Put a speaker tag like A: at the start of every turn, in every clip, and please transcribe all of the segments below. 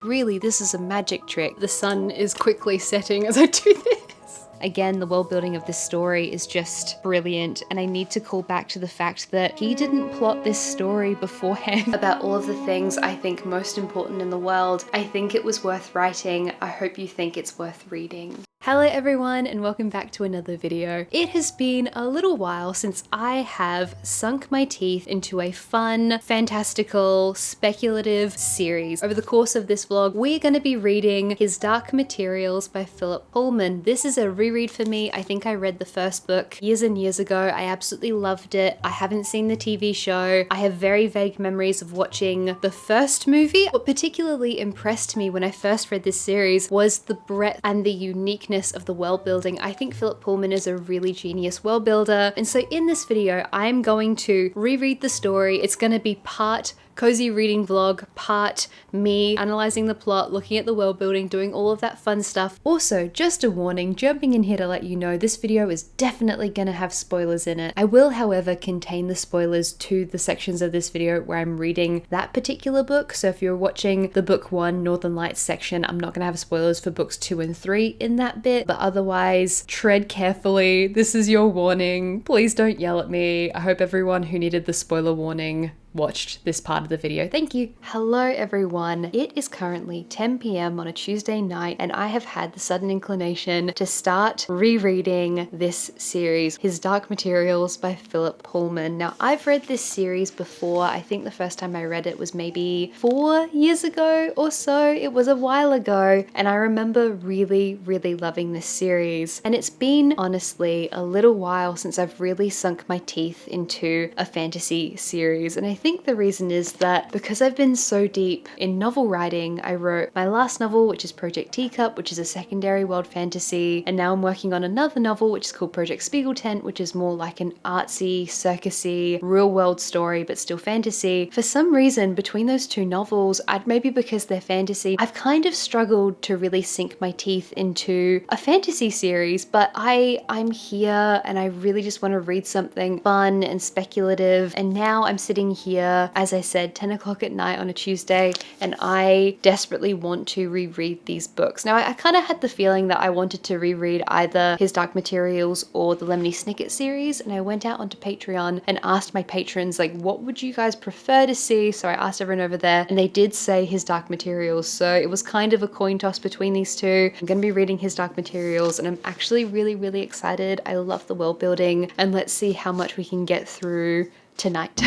A: Really, this is a magic trick. The sun is quickly setting as I do this. Again, the world building of this story is just brilliant, and I need to call back to the fact that he didn't plot this story beforehand about all of the things I think most important in the world. I think it was worth writing. I hope you think it's worth reading. Hello everyone and welcome back to another video. It has been a little while since I have sunk my teeth into a fun, fantastical, speculative series. Over the course of this vlog, we're going to be reading His Dark Materials by Phillip Pullman. This is a reread for me. I think I read the first book years and years ago. I absolutely loved it. I haven't seen the TV show. I have very vague memories of watching the first movie. What particularly impressed me when I first read this series was the breadth and the uniqueness of the world building. I think Phillip Pullman is a really genius world builder, and so in this video I'm going to reread the story. It's going to be part cozy reading vlog, part me analyzing the plot, looking at the world building, doing all of that fun stuff. Also, just a warning, jumping in here to let you know this video is definitely going to have spoilers in it. I will, however, contain the spoilers to the sections of this video where I'm reading that particular book. So if you're watching the book 1 Northern Lights section, I'm not going to have spoilers for books 2 and 3 in that bit, but otherwise tread carefully. This is your warning. Please don't yell at me. I hope everyone who needed the spoiler warning watched this part of the video. Thank you. Hello everyone. It is currently 10 p.m. on a Tuesday night and I have had the sudden inclination to start rereading this series, His Dark Materials by Phillip Pullman. Now I've read this series before. I think the first time I read it was maybe 4 years ago or so. It was a while ago and I remember really loving this series, and it's been honestly a little while since I've really sunk my teeth into a fantasy series. And I think the reason is that because I've been so deep in novel writing, I wrote my last novel, which is Project Teacup, which is a secondary world fantasy, and now I'm working on another novel which is called Project Spiegel Tent, which is more like an artsy, circusy, real world story but still fantasy. For some reason between those two novels, maybe because they're fantasy, I've kind of struggled to really sink my teeth into a fantasy series, but I'm here and I really just want to read something fun and speculative, and now I'm sitting here, as I said, 10 o'clock at night on a Tuesday, and I desperately want to reread these books. Now, I kind of had the feeling that I wanted to reread either His Dark Materials or the Lemony Snicket series, and I went out onto Patreon and asked my patrons, like, what would you guys prefer to see? So I asked everyone over there, and they did say His Dark Materials, so it was kind of a coin toss between these two. I'm going to be reading His Dark Materials, and I'm actually really excited. I love the world building, and let's see how much we can get through tonight.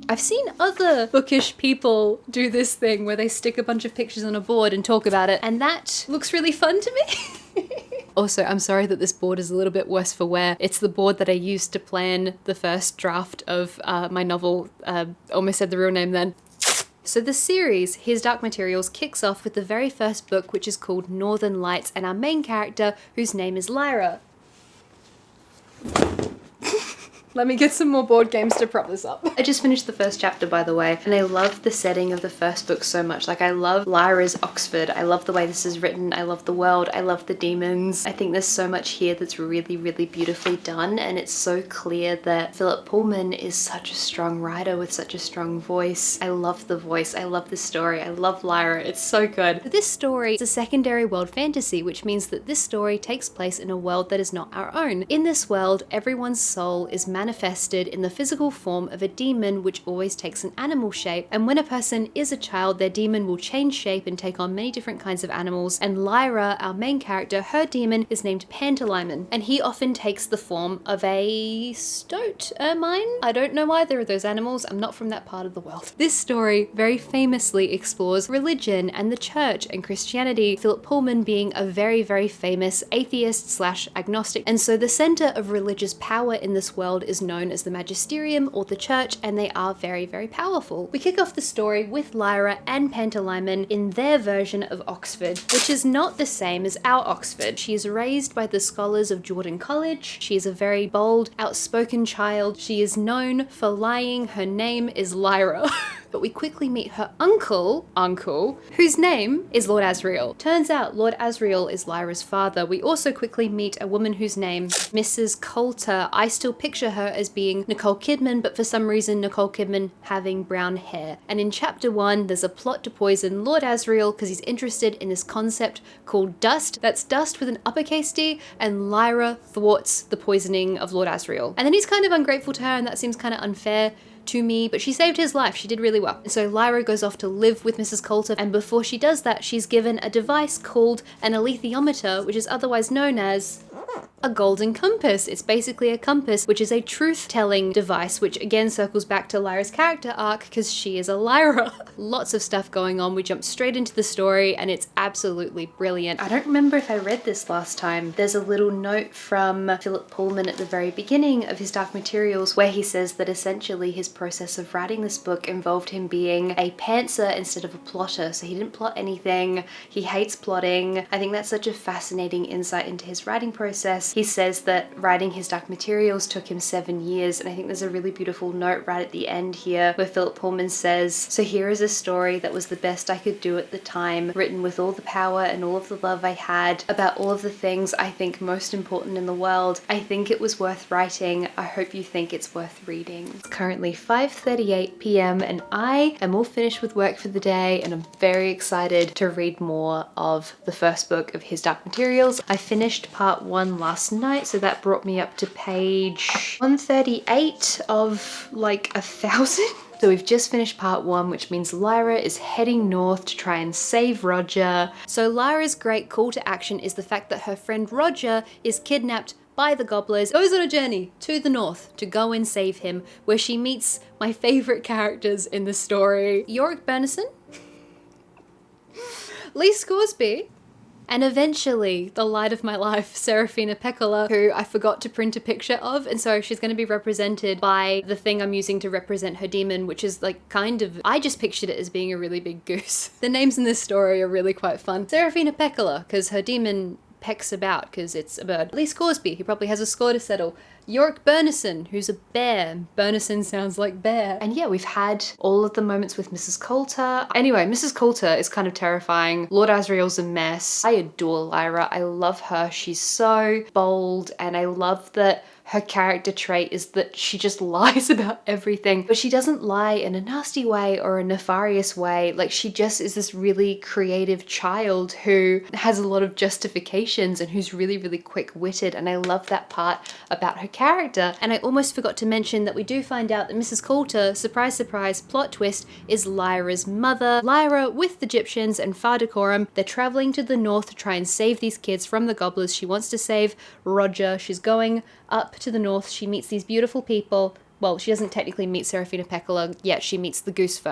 A: I've seen other bookish people do this thing where they stick a bunch of pictures on a board and talk about it, and that looks really fun to me. Also, I'm sorry that this board is a little bit worse for wear. It's the board that I used to plan the first draft of my novel. Almost said the real name then. So the series, His Dark Materials, kicks off with the very first book, which is called Northern Lights, and our main character, whose name is Lyra. Let me get some more board games to prop this up. I just finished the first chapter, by the way, and I love the setting of the first book so much. Like, I love Lyra's Oxford. I love the way this is written. I love the world. I love the demons. I think there's so much here that's really beautifully done, and it's so clear that Phillip Pullman is such a strong writer with such a strong voice. I love the voice. I love the story. I love Lyra. It's so good. This story is a secondary world fantasy, which means that this story takes place in a world that is not our own. In this world, everyone's soul is manifested in the physical form of a demon, which always takes an animal shape, and when a person is a child, their demon will change shape and take on many different kinds of animals. And Lyra, our main character, her demon is named Pantalaimon, and he often takes the form of a stoat ermine. I don't know either of those animals. I'm not from that part of the world. This story very famously explores religion and the church and Christianity, Phillip Pullman being a very famous atheist slash agnostic, and so the center of religious power in this world is known as the magisterium or the church, and they are very powerful. We kick off the story with Lyra and Pantalaimon in their version of Oxford, which is not the same as our Oxford. She is raised by the scholars of Jordan College. She is a very bold, outspoken child. She is known for lying. Her name is Lyra. but we quickly meet her uncle, whose name is Lord Asriel. Turns out Lord Asriel is Lyra's father. We also quickly meet a woman whose name, Mrs. Coulter. I still picture her as being Nicole Kidman, but for some reason Nicole Kidman having brown hair. And in chapter 1, there's a plot to poison Lord Asriel because he's interested in this concept called dust. That's dust with an uppercase D, and Lyra thwarts the poisoning of Lord Asriel. And then he's kind of ungrateful to her, and that seems kind of unfair to me, but she saved his life. She did really well. And so Lyra goes off to live with Mrs. Coulter, and before she does that, she's given a device called an alethiometer, which is otherwise known as a golden compass. It's basically a compass, which is a truth-telling device, which again circles back to Lyra's character arc because she is a Lyra. Lots of stuff going on. We jump straight into the story and it's absolutely brilliant. I don't remember if I read this last time. There's a little note from Phillip Pullman at the very beginning of his Dark Materials where he says that essentially his process of writing this book involved him being a pantser instead of a plotter. So he didn't plot anything. He hates plotting. I think that's such a fascinating insight into his writing process. He says that writing his Dark Materials took him 7 years, and I think there's a really beautiful note right at the end here where Phillip Pullman says, "So here is a story that was the best I could do at the time, written with all the power and all of the love I had, about all of the things I think most important in the world. I think it was worth writing. I hope you think it's worth reading." It's currently 5:38 p.m. and I am all finished with work for the day, and I'm very excited to read more of the first book of his Dark Materials. I finished part 1 last night, so that brought me up to page 138 of like 1,000. So we've just finished part 1, which means Lyra is heading north to try and save Roger. So Lyra's great call to action is the fact that her friend Roger is kidnapped by the gobblers, goes on a journey to the north to go and save him, where she meets my favorite characters in the story. Yorick Bernison, Lee Scoresby, and eventually, the light of my life, Serafina Pekkala, who I forgot to print a picture of, and so she's going to be represented by the thing I'm using to represent her demon, which is like kind of, I just pictured it as being a really big goose. The names in this story are really quite fun. Serafina Pekkala, because her demon pecks about because it's a bird. Lee Scoresby, he probably has a score to settle. Yorick Bernison, who's a bear. Bernison sounds like bear. And yeah, we've had all of the moments with Mrs. Coulter. Anyway, Mrs. Coulter is kind of terrifying. Lord Asriel's a mess. I adore Lyra. I love her. She's so bold, and I love that her character trait is that she just lies about everything, but she doesn't lie in a nasty way or a nefarious way. Like, she just is this really creative child who has a lot of justifications and who's really, really quick-witted, and I love that part about her character. And I almost forgot to mention that we do find out that Mrs. Coulter, surprise, surprise, plot twist, is Lyra's mother. Lyra, with the Egyptians and Fardacorum, they're traveling to the north to try and save these kids from the gobblers. She wants to save Roger. She's going up to the north. She meets these beautiful people. Well, she doesn't technically meet Serafina Pekkala yet. She meets the goose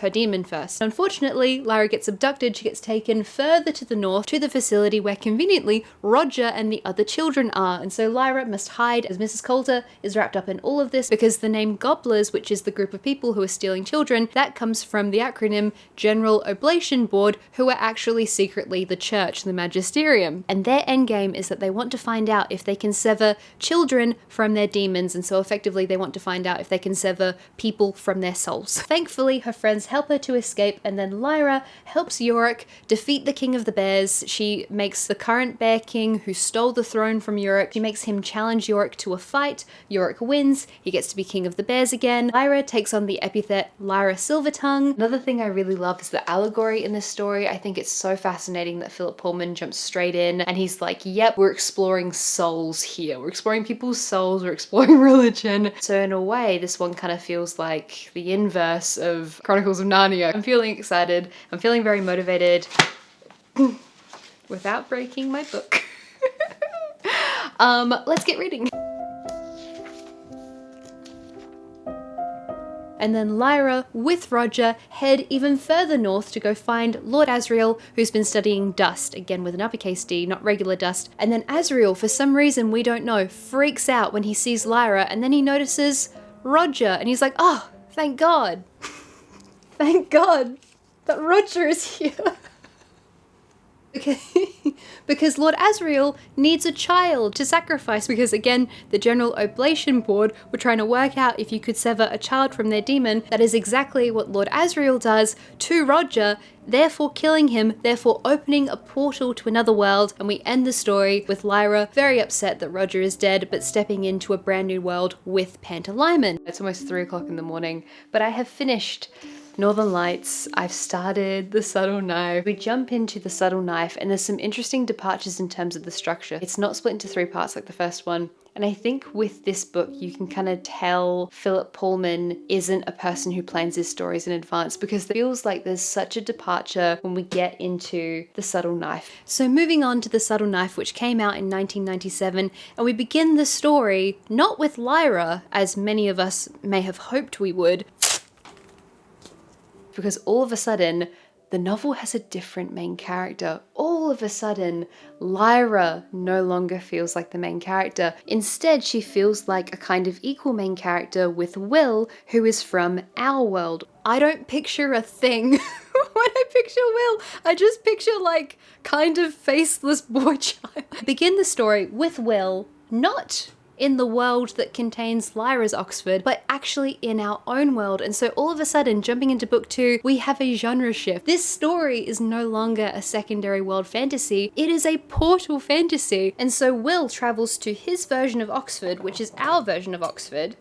A: her demon first. Unfortunately, Lyra gets abducted. She gets taken further to the north to the facility where conveniently Roger and the other children are. And so Lyra must hide as Mrs. Coulter is wrapped up in all of this because the name Gobblers, which is the group of people who are stealing children, that comes from the acronym General Oblation Board, who are actually secretly the church, the magisterium. And their endgame is that they want to find out if they can sever children from their demons. And so effectively they want to find out if they can sever people from their souls. Thankfully, her friends help her to escape, and then Lyra helps Yorick defeat the King of the Bears. She makes the current Bear King, who stole the throne from Yorick, she makes him challenge Yorick to a fight. Yorick wins. He gets to be King of the Bears again. Lyra takes on the epithet Lyra Silvertongue. Another thing I really love is the allegory in this story. I think it's so fascinating that Phillip Pullman jumps straight in and he's like, yep, we're exploring souls here. We're exploring people's souls. We're exploring religion. So in a way, this one kind of feels like the inverse of Chronicles of Narnia. I'm feeling excited. I'm feeling very motivated without breaking my book. Let's get reading. And then Lyra, with Roger, head even further north to go find Lord Asriel, who's been studying dust, again with an uppercase D, not regular dust. And then Asriel, for some reason we don't know, freaks out when he sees Lyra, and then he notices Roger, and he's like, oh, thank God. Thank God that Roger is here. Because Lord Asriel needs a child to sacrifice, because again, the General Oblation Board were trying to work out if you could sever a child from their demon. That is exactly what Lord Asriel does to Roger, therefore killing him, therefore opening a portal to another world, and we end the story with Lyra very upset that Roger is dead, but stepping into a brand new world with Pantalaimon. It's almost 3 o'clock in the morning, but I have finished Northern Lights. I've started The Subtle Knife. We jump into The Subtle Knife, and there's some interesting departures in terms of the structure. It's not split into 3 parts like the first one. And I think with this book, you can kind of tell Phillip Pullman isn't a person who plans his stories in advance, because it feels like there's such a departure when we get into The Subtle Knife. So moving on to The Subtle Knife, which came out in 1997, and we begin the story not with Lyra, as many of us may have hoped we would, because all of a sudden, the novel has a different main character. All of a sudden, Lyra no longer feels like the main character. Instead, she feels like a kind of equal main character with Will, who is from our world. I don't picture a thing when I picture Will. I just picture like kind of faceless boy child. Begin the story with Will, not in the world that contains Lyra's Oxford, but actually in our own world. And so all of a sudden, jumping into book 2, we have a genre shift. This story is no longer a secondary world fantasy, it is a portal fantasy. And so Will travels to his version of Oxford, which is our version of Oxford.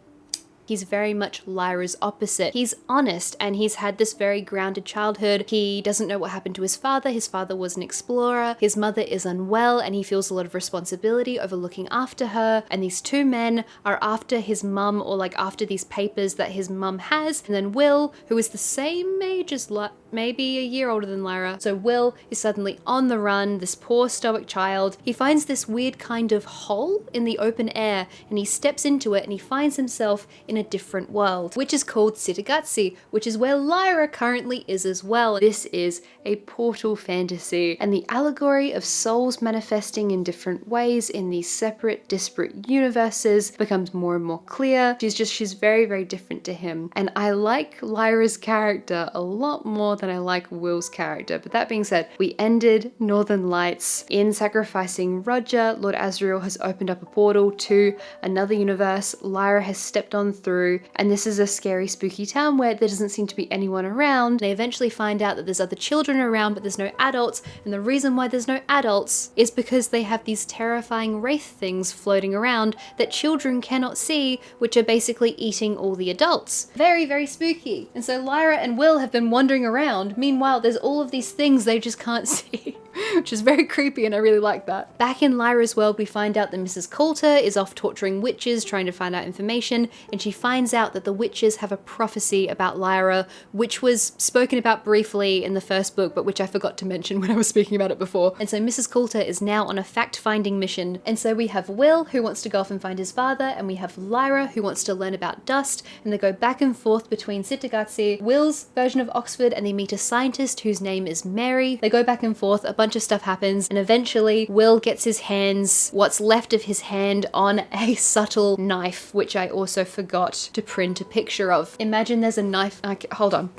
A: He's very much Lyra's opposite. He's honest, and he's had this very grounded childhood. He doesn't know what happened to his father. His father was an explorer. His mother is unwell, and he feels a lot of responsibility over looking after her. And these 2 men are after his mum, or like after these papers that his mum has. And then Will, who is the same age as maybe a year older than Lyra. So Will is suddenly on the run, this poor stoic child. He finds this weird kind of hole in the open air, and he steps into it, and he finds himself in a different world, which is called Cittàgazze, which is where Lyra currently is as well. This is a portal fantasy, and the allegory of souls manifesting in different ways in these separate, disparate universes becomes more and more clear. She's very, very different to him. And I like Lyra's character a lot more than I like Will's character. But that being said, we ended Northern Lights in sacrificing Roger. Lord Asriel has opened up a portal to another universe. Lyra has stepped on through, and this is a scary, spooky town where there doesn't seem to be anyone around. They eventually find out that there's other children around, but there's no adults, and the reason why there's no adults is because they have these terrifying wraith things floating around that children cannot see, which are basically eating all the adults. Very, very spooky. And so Lyra and Will have been wandering around. Meanwhile, there's all of these things they just can't see, which is very creepy, and I really like that. Back in Lyra's world, we find out that Mrs. Coulter is off torturing witches, trying to find out information, and she finds out that the witches have a prophecy about Lyra, which was spoken about briefly in the first book, but which I forgot to mention when I was speaking about it before. And so Mrs. Coulter is now on a fact-finding mission. And so we have Will, who wants to go off and find his father, and we have Lyra, who wants to learn about dust, and they go back and forth between Cittàgazze, Will's version of Oxford, and they meet a scientist whose name is Mary. They go back and forth, a bunch of stuff happens, and eventually Will gets his hands, what's left of his hand, on a subtle knife, which I also forgot to print a picture of. Imagine there's a knife. Hold on.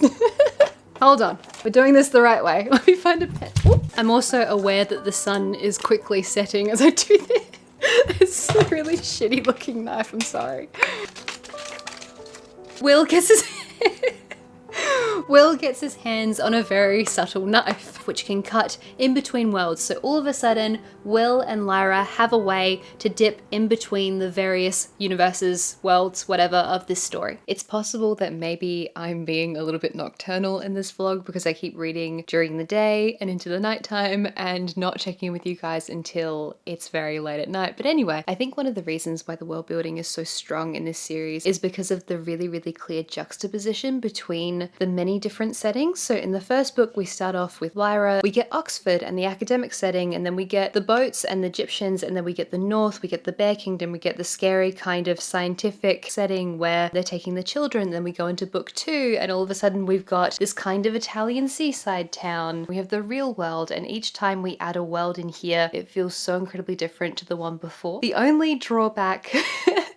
A: Hold on. We're doing this the right way. Let me find a pen. Ooh. I'm also aware that the sun is quickly setting as I do this. It's a really shitty looking knife. I'm sorry. Will gets his hands on a very subtle knife, which can cut in between worlds. So all of a sudden, Will and Lyra have a way to dip in between the various universes, worlds, whatever, of this story. It's possible that maybe I'm being a little bit nocturnal in this vlog because I keep reading during the day and into the nighttime and not checking in with you guys until it's very late at night. But anyway, I think one of the reasons why the world building is so strong in this series is because of the really, really clear juxtaposition between the many different settings. So in the first book, we start off with Lyra, we get Oxford and the academic setting, and then we get the boats and the Egyptians, and then we get the North, we get the Bear Kingdom, we get the scary kind of scientific setting where they're taking the children. Then we go into book 2, and all of a sudden we've got this kind of Italian seaside town. We have the real world, and each time we add a world in here, it feels so incredibly different to the one before. The only drawback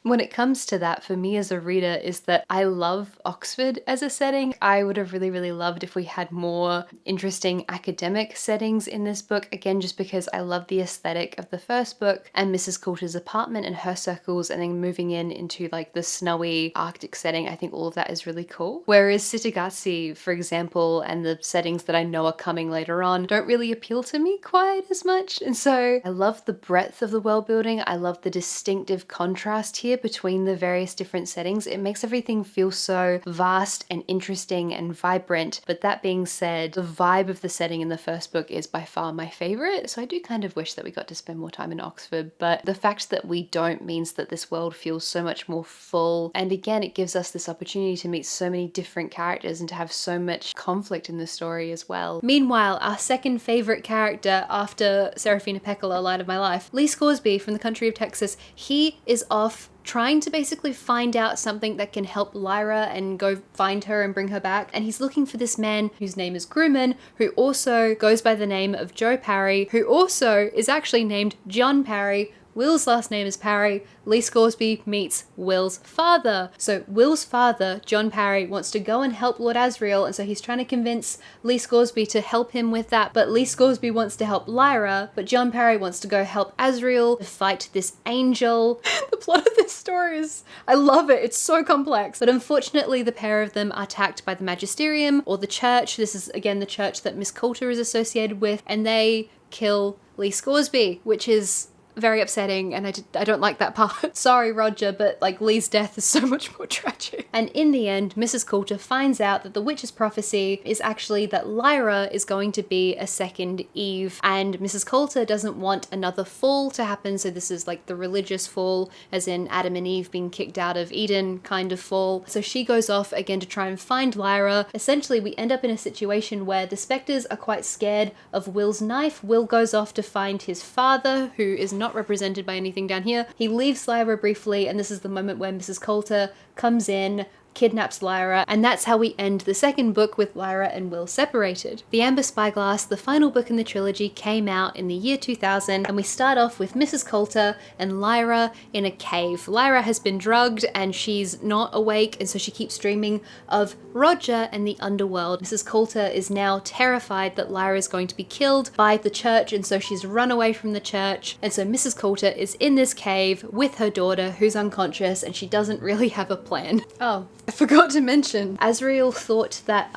A: When it comes to that, for me as a reader, is that I love Oxford as a setting. I would have really loved if we had more interesting academic settings in this book. Again, just because I love the aesthetic of the first book and Mrs. Coulter's apartment and her circles, and then moving into like the snowy Arctic setting. I think all of that is really cool. Whereas Cittàgazze, for example, and the settings that I know are coming later on don't really appeal to me quite as much. And so I love the breadth of the world building. I love the distinctive contrast here between the various different settings. It makes everything feel so vast and interesting and vibrant. But that being said, the vibe of the setting in the first book is by far my favorite. So I do kind of wish that we got to spend more time in Oxford, but the fact that we don't means that this world feels so much more full. And again, it gives us this opportunity to meet so many different characters and to have so much conflict in the story as well. Meanwhile, our second favorite character after Serafina Pekkala, Light of My Life, Lee Scoresby from the country of Texas, he is off trying to basically find out something that can help Lyra and go find her and bring her back. And he's looking for this man whose name is Grumman, who also goes by the name of Joe Parry, who also is actually named John Parry. Will's last name is Parry. Lee Scoresby meets Will's father. So Will's father, John Parry, wants to go and help Lord Asriel, and so he's trying to convince Lee Scoresby to help him with that. But Lee Scoresby wants to help Lyra, but John Parry wants to go help Asriel to fight this angel. The plot of this story is, I love it, it's so complex. But unfortunately, the pair of them are attacked by the Magisterium, or the church. This is again the church that Miss Coulter is associated with, and they kill Lee Scoresby, which is very upsetting, and I don't like that part. Sorry, Roger, but like Lee's death is so much more tragic. And in the end, Mrs. Coulter finds out that the witch's prophecy is actually that Lyra is going to be a second Eve, and Mrs. Coulter doesn't want another fall to happen. So this is like the religious fall, as in Adam and Eve being kicked out of Eden kind of fall. So she goes off again to try and find Lyra. Essentially, we end up in a situation where the spectres are quite scared of Will's knife. Will goes off to find his father, who is not represented by anything down here. He leaves Lyra briefly, and this is the moment where Mrs. Coulter comes in, kidnaps Lyra, and that's how we end the second book, with Lyra and Will separated. The Amber Spyglass, the final book in the trilogy, came out in the year 2000, and we start off with Mrs. Coulter and Lyra in a cave. Lyra has been drugged and she's not awake, and so she keeps dreaming of Roger and the underworld. Mrs. Coulter is now terrified that Lyra is going to be killed by the church, and so she's run away from the church. And so Mrs. Coulter is in this cave with her daughter, who's unconscious, and she doesn't really have a plan. Oh, I forgot to mention, Asriel thought that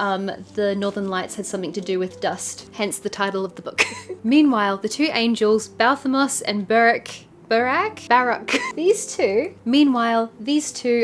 A: the Northern Lights had something to do with dust, hence the title of the book. Meanwhile, the two angels, Balthamos and Barak, these two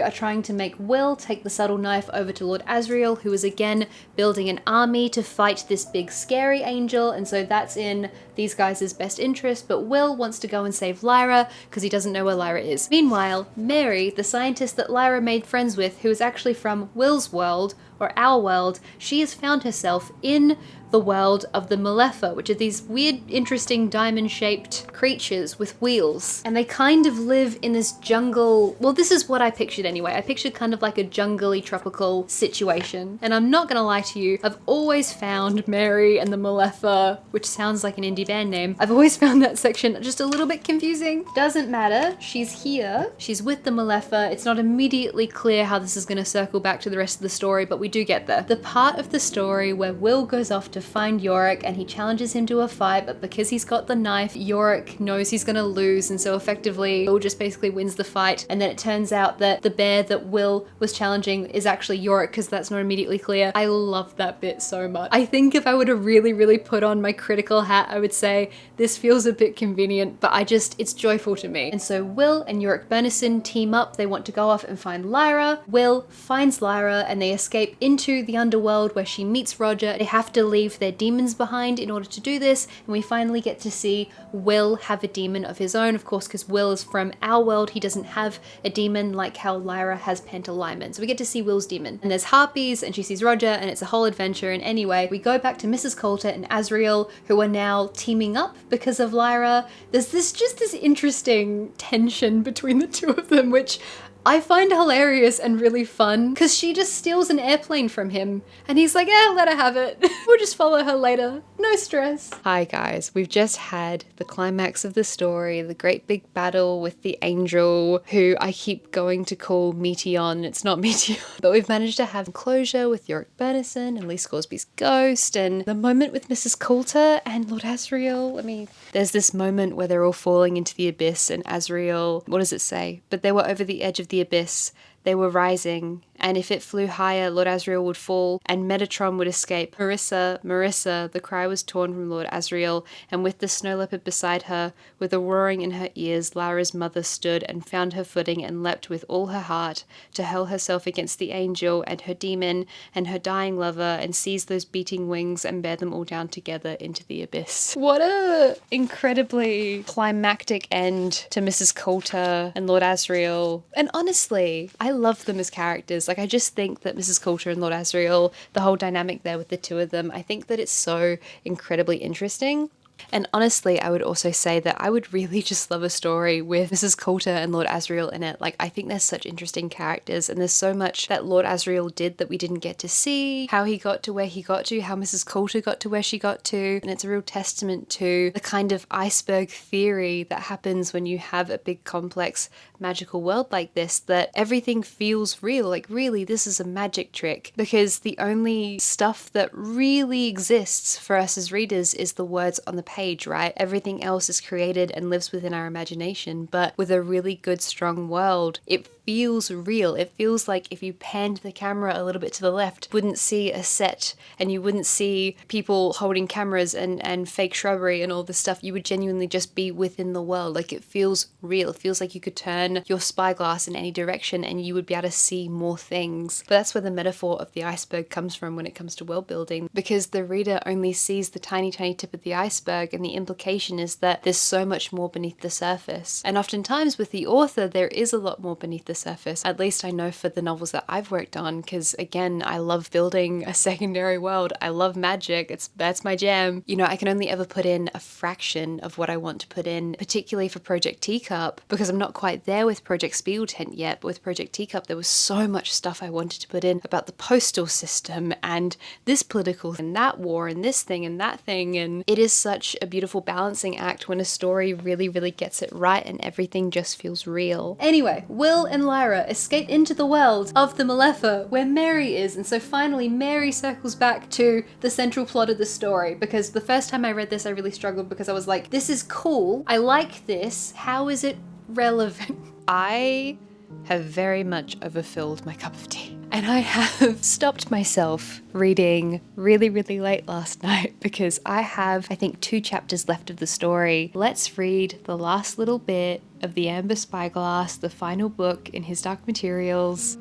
A: are trying to make Will take the subtle knife over to Lord Asriel, who is again building an army to fight this big scary angel, and so that's in these guys' best interest, but Will wants to go and save Lyra because he doesn't know where Lyra is. Meanwhile, Mary, the scientist that Lyra made friends with, who is actually from Will's world, or our world, she has found herself in the world of the Mulefa, which are these weird, interesting diamond-shaped creatures with wheels. And they kind of live in this jungle. Well, this is what I pictured anyway. I pictured kind of like a jungly, tropical situation. And I'm not gonna lie to you, I've always found Mary and the Mulefa, which sounds like an indie band name, I've always found that section just a little bit confusing. Doesn't matter, she's here, she's with the Mulefa. It's not immediately clear how this is gonna circle back to the rest of the story, but we do get there. The part of the story where Will goes off to find Yorick and he challenges him to a fight, but because he's got the knife, Yorick knows he's gonna lose, and so effectively Will just basically wins the fight. And then it turns out that the bear that Will was challenging is actually Yorick, because that's not immediately clear. I love that bit so much. I think if I were to really put on my critical hat, I would say this feels a bit convenient, but it's joyful to me. And so Will and Yorick Bernison team up. They want to go off and find Lyra. Will finds Lyra and they escape into the underworld where she meets Roger. They have to leave their demons behind in order to do this, and we finally get to see Will have a demon of his own, of course, because Will is from our world. He doesn't have a demon like how Lyra has Pentalyman. So we get to see Will's demon. And there's harpies, and she sees Roger, and it's a whole adventure. And anyway, we go back to Mrs. Coulter and Asriel, who are now teaming up because of Lyra. There's this interesting tension between the two of them, which I find hilarious and really fun because she just steals an airplane from him and he's like, let her have it. We'll just follow her later. No stress. Hi guys, we've just had the climax of the story, the great big battle with the angel who I keep going to call Meteon. It's not Meteon. But we've managed to have closure with Yorick Bernison and Lee Scoresby's ghost and the moment with Mrs. Coulter and Lord Asriel. There's this moment where they're all falling into the abyss and Asriel, what does it say? But they were over the edge of the abyss. They were rising, and if it flew higher, Lord Asriel would fall, and Metatron would escape. Marissa, Marissa, the cry was torn from Lord Asriel, and with the snow leopard beside her, with a roaring in her ears, Lara's mother stood and found her footing and leapt with all her heart to hurl herself against the angel and her demon and her dying lover and seize those beating wings and bear them all down together into the abyss. What a incredibly climactic end to Mrs. Coulter and Lord Asriel. And honestly, I love them as characters. Like, I just think that Mrs. Coulter and Lord Asriel, the whole dynamic there with the two of them, I think that it's so incredibly interesting. And honestly, I would also say that I would really just love a story with Mrs. Coulter and Lord Asriel in it. Like, I think they're such interesting characters and there's so much that Lord Asriel did that we didn't get to see, how he got to where he got to, how Mrs. Coulter got to where she got to. And it's a real testament to the kind of iceberg theory that happens when you have a big, complex, magical world like this, that everything feels real. Like, really, this is a magic trick because the only stuff that really exists for us as readers is the words on the page, right? Everything else is created and lives within our imagination, but with a really good, strong world, it feels real. It feels like if you panned the camera a little bit to the left, you wouldn't see a set and you wouldn't see people holding cameras and fake shrubbery and all this stuff. You would genuinely just be within the world. Like, it feels real. It feels like you could turn your spyglass in any direction and you would be able to see more things. But that's where the metaphor of the iceberg comes from when it comes to world building, because the reader only sees the tiny, tiny tip of the iceberg, and the implication is that there's so much more beneath the surface. And oftentimes with the author, there is a lot more beneath the surface. At least I know for the novels that I've worked on, because again, I love building a secondary world. I love magic. That's my jam. You know, I can only ever put in a fraction of what I want to put in, particularly for Project Teacup, because I'm not quite there with Project Spiegeltent yet, but with Project Teacup, there was so much stuff I wanted to put in about the postal system and this political and that war and this thing and that thing. And it is such a beautiful balancing act when a story really, really gets it right and everything just feels real. Anyway, Will and Lyra escape into the world of the Mulefa where Mary is, and so finally Mary circles back to the central plot of the story, because the first time I read this I really struggled because I was like, this is cool, I like this, how is it relevant? I have very much overfilled my cup of tea. And I have stopped myself reading really, really late last night because I have, I think, 2 chapters left of the story. Let's read the last little bit of the Amber Spyglass, the final book in His Dark Materials.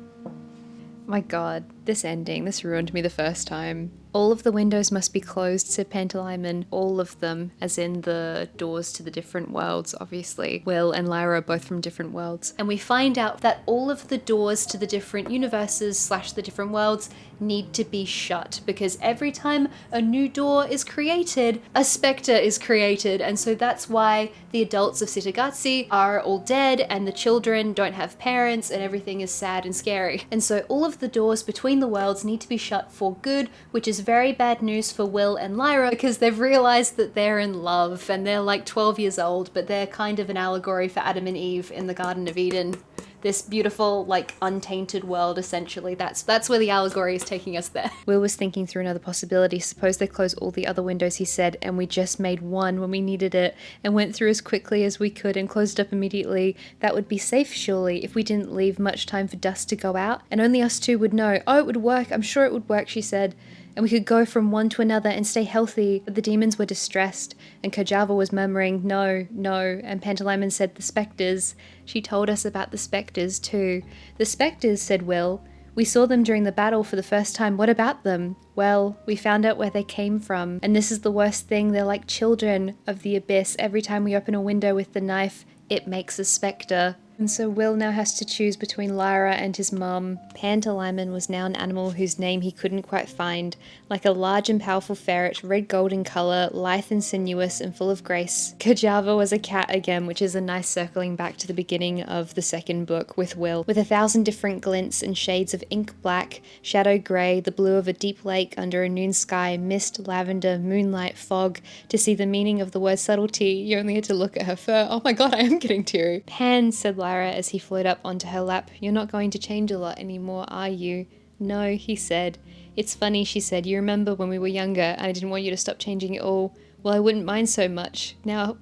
A: My god, this ending, this ruined me the first time. All of the windows must be closed, said Pantalaimon. All of them, as in the doors to the different worlds, obviously. Will and Lyra are both from different worlds. And we find out that all of the doors to the different universes / the different worlds need to be shut, because every time a new door is created, a spectre is created. And so that's why the adults of Cittàgazze are all dead and the children don't have parents and everything is sad and scary. And so all of the doors between the worlds need to be shut for good, which is very bad news for Will and Lyra because they've realized that they're in love and they're like 12 years old, but they're kind of an allegory for Adam and Eve in the Garden of Eden. This beautiful, like, untainted world, essentially. That's where the allegory is taking us there. Will was thinking through another possibility. Suppose they close all the other windows, he said, and we just made one when we needed it, and went through as quickly as we could and closed up immediately. That would be safe, surely, if we didn't leave much time for dust to go out, and only us two would know. Oh, it would work. I'm sure it would work, she said. And we could go from one to another and stay healthy. But the demons were distressed, and Kojava was murmuring, no, no, and Pantalaimon said, the spectres. She told us about the spectres too. The spectres, said Will. We saw them during the battle for the first time. What about them? Well, we found out where they came from, and this is the worst thing. They're like children of the abyss. Every time we open a window with the knife, it makes a spectre. And so Will now has to choose between Lyra and his mum. Pantalaimon was now an animal whose name he couldn't quite find. Like a large and powerful ferret, red gold in colour, lithe and sinuous and full of grace. Kajava was a cat again, which is a nice circling back to the beginning of the second book with Will, with 1,000 different glints and shades of ink black, shadow grey, the blue of a deep lake under a noon sky, mist, lavender, moonlight, fog. To see the meaning of the word subtlety, you only had to look at her fur. Oh my god, I am getting teary. Pan, said Lyra as he floated up onto her lap, you're not going to change a lot anymore, are you? No, he said. It's funny, she said, you remember when we were younger and I didn't want you to stop changing at all? Well, I wouldn't mind so much. Now...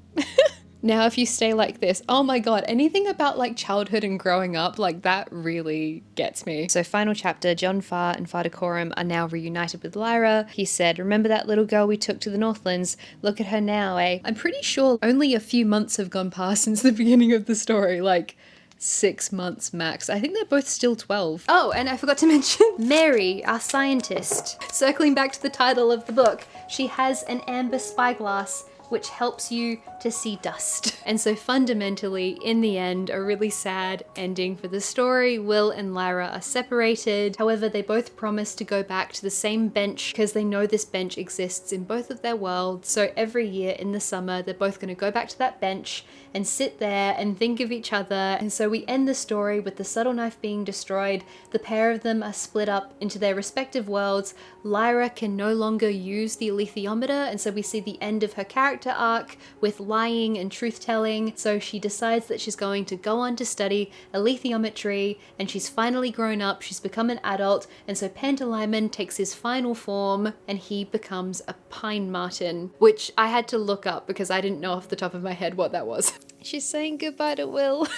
A: Now if you stay like this, oh my god, anything about like childhood and growing up, like that really gets me. So final chapter, John Farr and Farr Decorum are now reunited with Lyra. He said, remember that little girl we took to the Northlands? Look at her now, eh? I'm pretty sure only a few months have gone past since the beginning of the story, like 6 months max. I think they're both still 12. Oh, and I forgot to mention Mary, our scientist. Circling back to the title of the book, she has an Amber Spyglass, which helps you to see dust. And so fundamentally, in the end, a really sad ending for the story. Will and Lyra are separated. However, they both promise to go back to the same bench because they know this bench exists in both of their worlds. So every year in the summer, they're both going to go back to that bench and sit there and think of each other. And so we end the story with the subtle knife being destroyed. The pair of them are split up into their respective worlds. Lyra can no longer use the alethiometer, and so we see the end of her character arc with lying and truth-telling. So she decides that she's going to go on to study alethiometry, and she's finally grown up, she's become an adult, and so Pantalaimon takes his final form and he becomes a pine marten, which I had to look up because I didn't know off the top of my head what that was. She's saying goodbye to Will.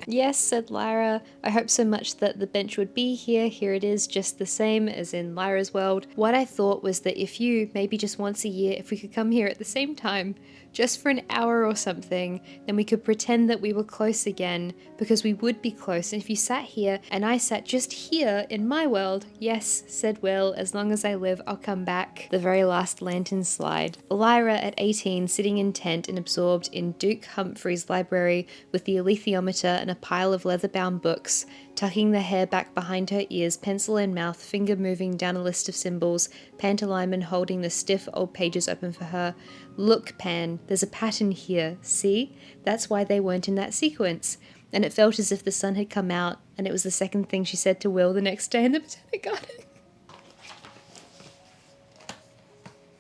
A: Yes, said Lyra. I hope so much that the bench would be here. Here it is, just the same as in Lyra's world. What I thought was that if you, maybe just once a year, if we could come here at the same time, just for an hour or something, then we could pretend that we were close again, because we would be close. And if you sat here and I sat just here in my world, yes, said Will, as long as I live, I'll come back. The very last lantern slide. Lyra at 18, sitting intent and absorbed in Duke Humphrey's library with the alethiometer and a pile of leather-bound books, tucking the hair back behind her ears, pencil in mouth, finger moving down a list of symbols, Pantalaimon holding the stiff old pages open for her. Look, Pan, there's a pattern here, see? That's why they weren't in that sequence. And it felt as if the sun had come out, and it was the second thing she said to Will the next day in the Botanic Garden.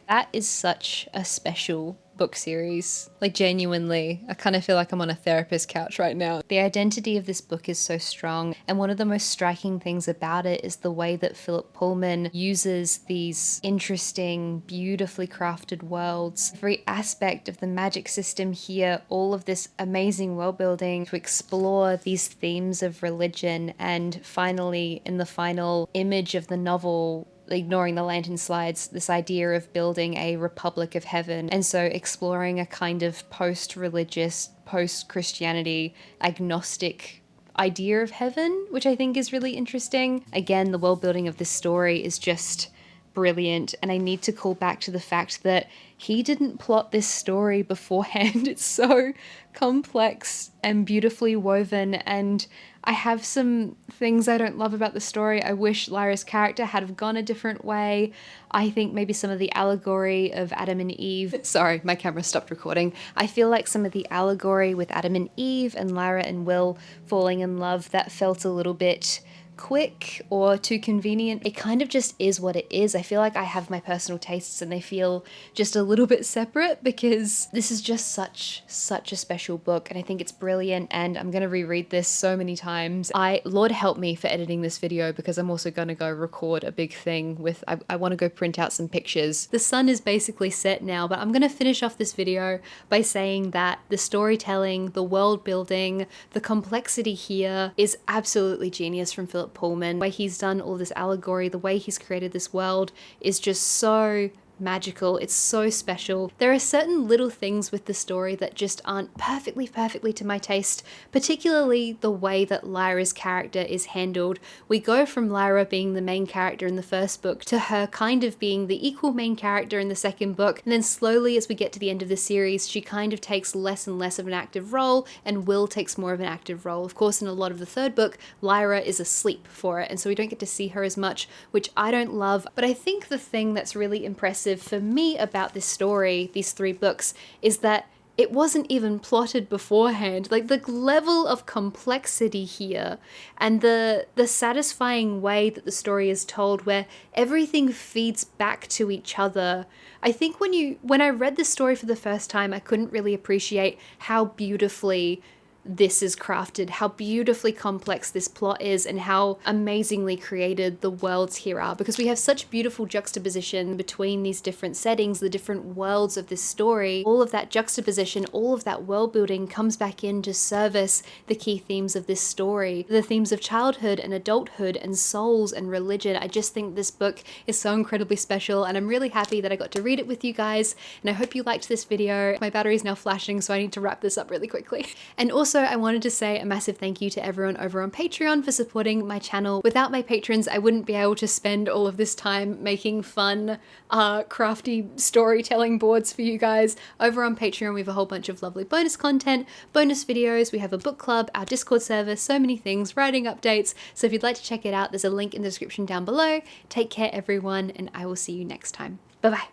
A: That is such a special book series. Like, genuinely, I kind of feel like I'm on a therapist couch right now. The identity of this book is so strong, and one of the most striking things about it is the way that Phillip Pullman uses these interesting, beautifully crafted worlds. Every aspect of the magic system here, all of this amazing world building to explore these themes of religion, and finally, in the final image of the novel, ignoring the lantern slides, this idea of building a republic of heaven, and so exploring a kind of post-religious, post-Christianity, agnostic idea of heaven, which I think is really interesting. Again, the world building of this story is just brilliant, and I need to call back to the fact that he didn't plot this story beforehand. It's so complex and beautifully woven, and I have some things I don't love about the story. I wish Lyra's character had have gone a different way. I think maybe some of the allegory of Adam and Eve... Sorry, my camera stopped recording. I feel like some of the allegory with Adam and Eve and Lyra and Will falling in love, that felt a little bit quick or too convenient. It kind of just is what it is. I feel like I have my personal tastes and they feel just a little bit separate, because this is just such a special book, and I think it's brilliant, and I'm gonna reread this so many times. Lord help me for editing this video, because I'm also gonna go record a big thing with, I want to go print out some pictures. The sun is basically set now, but I'm gonna finish off this video by saying that the storytelling, the world building, the complexity here is absolutely genius from Phillip Pullman. The way he's done all this allegory, the way he's created this world is just so magical. It's so special. There are certain little things with the story that just aren't perfectly to my taste, particularly the way that Lyra's character is handled. We go from Lyra being the main character in the first book to her kind of being the equal main character in the second book, and then slowly as we get to the end of the series, she kind of takes less and less of an active role, and Will takes more of an active role. Of course, in a lot of the third book, Lyra is asleep for it, and so we don't get to see her as much, which I don't love. But I think the thing that's really impressive for me about this story, these 3 books, is that it wasn't even plotted beforehand. Like, the level of complexity here and the satisfying way that the story is told, where everything feeds back to each other. I think when I read this story for the first time, I couldn't really appreciate how beautifully this is crafted, how beautifully complex this plot is, and how amazingly created the worlds here are, because we have such beautiful juxtaposition between these different settings, the different worlds of this story. All of that juxtaposition, all of that world building comes back in to service the key themes of this story, the themes of childhood and adulthood and souls and religion. I just think this book is so incredibly special, and I'm really happy that I got to read it with you guys, and I hope you liked this video. My battery is now flashing, so I need to wrap this up really quickly. And also, I wanted to say a massive thank you to everyone over on Patreon for supporting my channel. Without my patrons, I wouldn't be able to spend all of this time making fun, crafty storytelling boards for you guys. Over on Patreon, we have a whole bunch of lovely bonus content, bonus videos, we have a book club, our Discord server, so many things, writing updates. So if you'd like to check it out, there's a link in the description down below. Take care, everyone, and I will see you next time. Bye-bye.